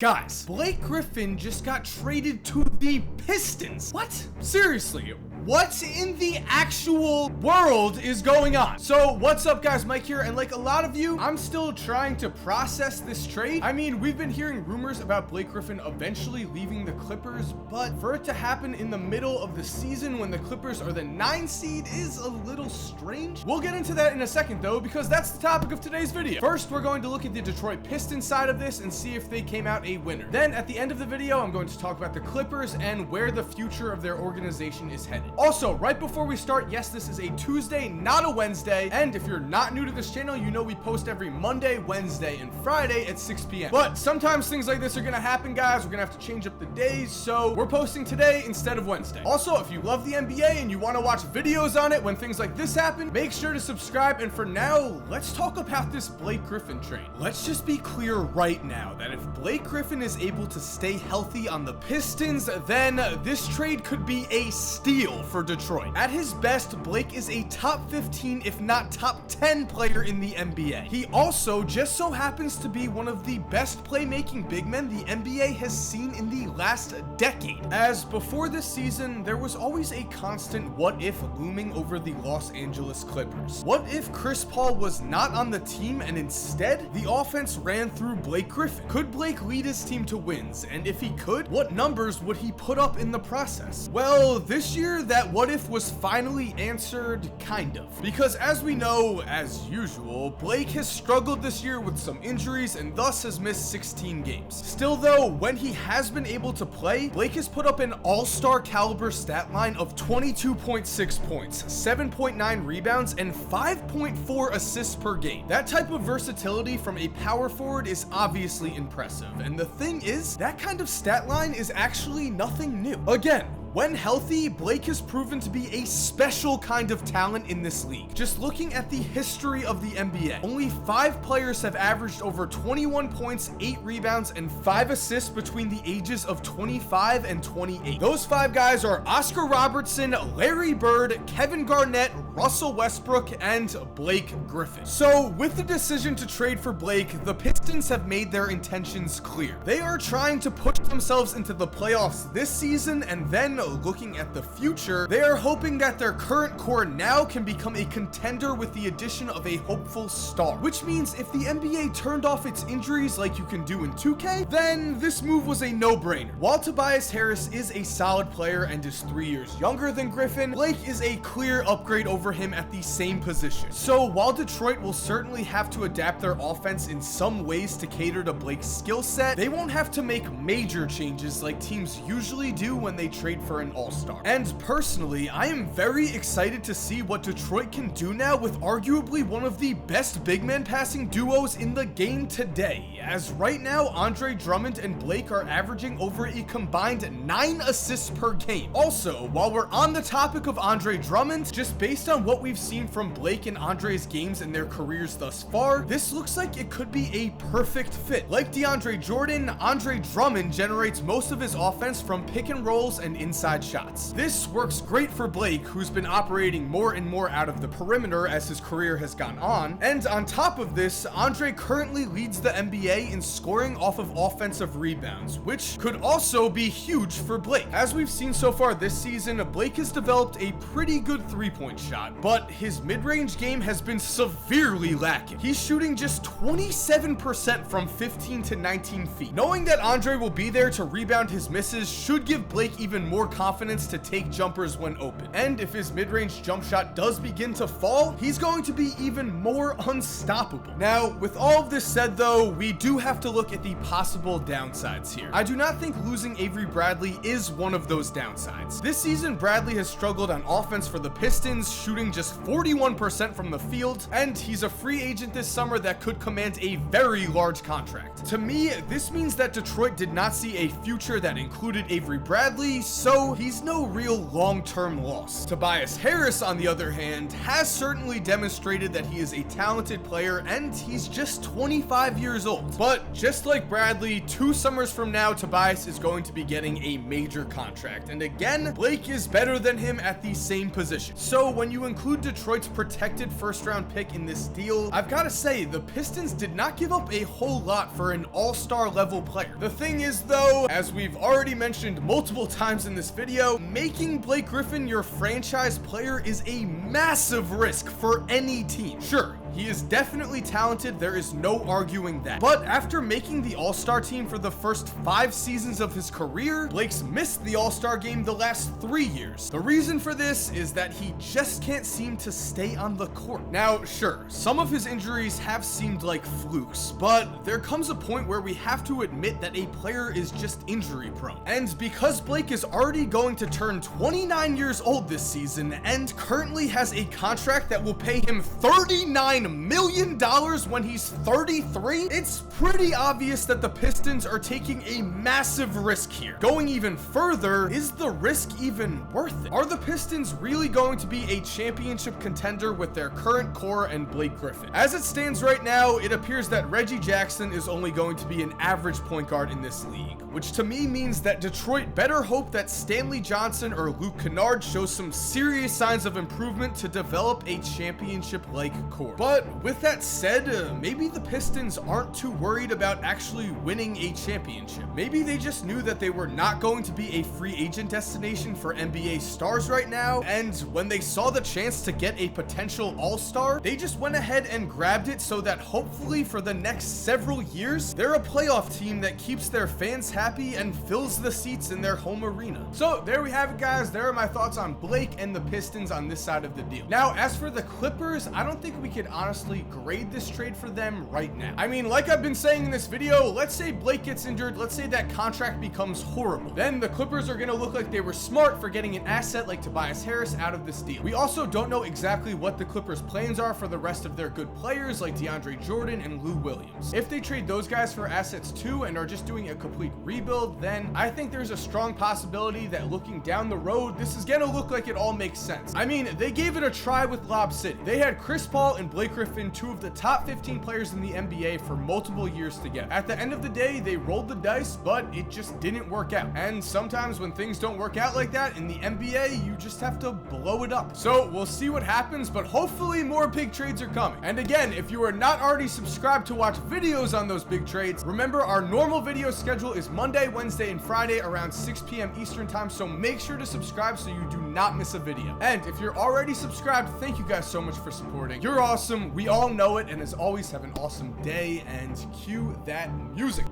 Guys, Blake Griffin just got traded to the Pistons. What? Seriously, what in the actual world is going on? So what's up guys, Mike here, and like a lot of you, I'm still trying to process this trade. I mean, we've been hearing rumors about Blake Griffin eventually leaving the Clippers, but for it to happen in the middle of the season when the Clippers are the 9 seed is a little strange. We'll get into that in a second though, because that's the topic of today's video. First, we're going to look at the Detroit Pistons side of this and see if they came out a winner. Then at the end of the video, I'm going to talk about the Clippers and where the future of their organization is headed. Also, right before we start, yes, this is a Tuesday, not a Wednesday. And if you're not new to this channel, you know we post every Monday, Wednesday, and Friday at 6 p.m. But sometimes things like this are gonna happen, guys. We're gonna have to change up the days, so we're posting today instead of Wednesday. Also, if you love the NBA and you want to watch videos on it when things like this happen, make sure to subscribe. And for now, let's talk about this Blake Griffin trade. Let's just be clear right now that if Blake Griffin is able to stay healthy on the Pistons, then this trade could be a steal for Detroit. At his best, Blake is a top 15, if not top 10 player in the NBA. He also just so happens to be one of the best playmaking big men the NBA has seen in the last decade. As before this season, there was always a constant what if looming over the Los Angeles Clippers. What if Chris Paul was not on the team and instead the offense ran through Blake Griffin? Could Blake lead his team to wins? And if he could, what numbers would he put up in the process? Well, this year that what if was finally answered, kind of. Because as we know, as usual, Blake has struggled this year with some injuries and thus has missed 16 games. Still though, when he has been able to play, Blake has put up an all-star caliber stat line of 22.6 points, 7.9 rebounds, and 5.4 assists per game. That type of versatility from a power forward is obviously impressive, and the thing is, that kind of stat line is actually nothing new. Again, when healthy, Blake has proven to be a special kind of talent in this league. Just looking at the history of the NBA, only 5 players have averaged over 21 points, 8 rebounds, and 5 assists between the ages of 25 and 28. Those 5 guys are Oscar Robertson, Larry Bird, Kevin Garnett, Russell Westbrook, and Blake Griffin. So with the decision to trade for Blake, the Pistons have made their intentions clear. They are trying to push themselves into the playoffs this season, and then looking at the future, they are hoping that their current core now can become a contender with the addition of a hopeful star. Which means if the NBA turned off its injuries like you can do in 2K, then this move was a no-brainer. While Tobias Harris is a solid player and is 3 years younger than Griffin, Blake is a clear upgrade over him at the same position. So while Detroit will certainly have to adapt their offense in some ways to cater to Blake's skill set, they won't have to make major changes like teams usually do when they trade for an all-star. And personally, I am very excited to see what Detroit can do now with arguably one of the best big man passing duos in the game today, as right now Andre Drummond and Blake are averaging over a combined 9 assists per game. Also, while we're on the topic of Andre Drummond, just based on what we've seen from Blake and Andre's games in their careers thus far, this looks like it could be a perfect fit. Like DeAndre Jordan, Andre Drummond generates most of his offense from pick and rolls and inside shots. This works great for Blake, who's been operating more and more out of the perimeter as his career has gone on. And on top of this, Andre currently leads the NBA in scoring off of offensive rebounds, which could also be huge for Blake. As we've seen so far this season, Blake has developed a pretty good three-point shot, but his mid-range game has been severely lacking. He's shooting just 27% from 15 to 19 feet. Knowing that Andre will be there to rebound his misses should give Blake even more confidence to take jumpers when open. And if his mid-range jump shot does begin to fall, he's going to be even more unstoppable. Now, with all of this said though, we do have to look at the possible downsides here. I do not think losing Avery Bradley is one of those downsides. This season, Bradley has struggled on offense for the Pistons, shooting just 41% from the field, and he's a free agent this summer that could command a very large contract. To me, this means that Detroit did not see a future that included Avery Bradley, so he's no real long-term loss. Tobias Harris, on the other hand, has certainly demonstrated that he is a talented player, and he's just 25 years old. But just like Bradley, 2 summers from now, Tobias is going to be getting a major contract, and again, Blake is better than him at the same position. So when you you include Detroit's protected first-round pick in this deal, I've got to say, the Pistons did not give up a whole lot for an all-star level player. The thing is though, as we've already mentioned multiple times in this video, making Blake Griffin your franchise player is a massive risk for any team. Sure, he is definitely talented, there is no arguing that. But after making the All-Star team for the first 5 seasons of his career, Blake's missed the All-Star game the last 3 years. The reason for this is that he just can't seem to stay on the court. Now, sure, some of his injuries have seemed like flukes, but there comes a point where we have to admit that a player is just injury prone. And because Blake is already going to turn 29 years old this season and currently has a contract that will pay him $39 million when he's 33, it's pretty obvious that the Pistons are taking a massive risk here. Going even further, is the risk even worth it? Are the Pistons really going to be a championship contender with their current core and Blake Griffin? As it stands right now, it appears that Reggie Jackson is only going to be an average point guard in this league, which to me means that Detroit better hope that Stanley Johnson or Luke Kennard shows some serious signs of improvement to develop a championship-like core. But with that said, maybe the Pistons aren't too worried about actually winning a championship. Maybe they just knew that they were not going to be a free agent destination for NBA stars right now, and when they saw the chance to get a potential all-star, they just went ahead and grabbed it so that hopefully for the next several years, they're a playoff team that keeps their fans happy and fills the seats in their home arena. So there we have it, guys. There are my thoughts on Blake and the Pistons on this side of the deal. Now, as for the Clippers, I don't think we could honestly grade this trade for them right now. I mean, like I've been saying in this video, let's say Blake gets injured, let's say that contract becomes horrible. Then the Clippers are going to look like they were smart for getting an asset like Tobias Harris out of this deal. We also don't know exactly what the Clippers' plans are for the rest of their good players like DeAndre Jordan and Lou Williams. If they trade those guys for assets too and are just doing a complete rebuild, then I think there's a strong possibility that looking down the road, this is going to look like it all makes sense. I mean, they gave it a try with Lob City. They had Chris Paul and Blake Griffin, 2 of the top 15 players in the NBA for multiple years together. At the end of the day, they rolled the dice, but it just didn't work out. And sometimes when things don't work out like that in the NBA, you just have to blow it up. So we'll see what happens, but hopefully more big trades are coming. And again, if you are not already subscribed to watch videos on those big trades, remember our normal video schedule is Monday, Wednesday, and Friday around 6 p.m. Eastern time, so make sure to subscribe so you do not miss a video. And if you're already subscribed, thank you guys so much for supporting. You're awesome. We all know it, and as always, have an awesome day, and cue that music.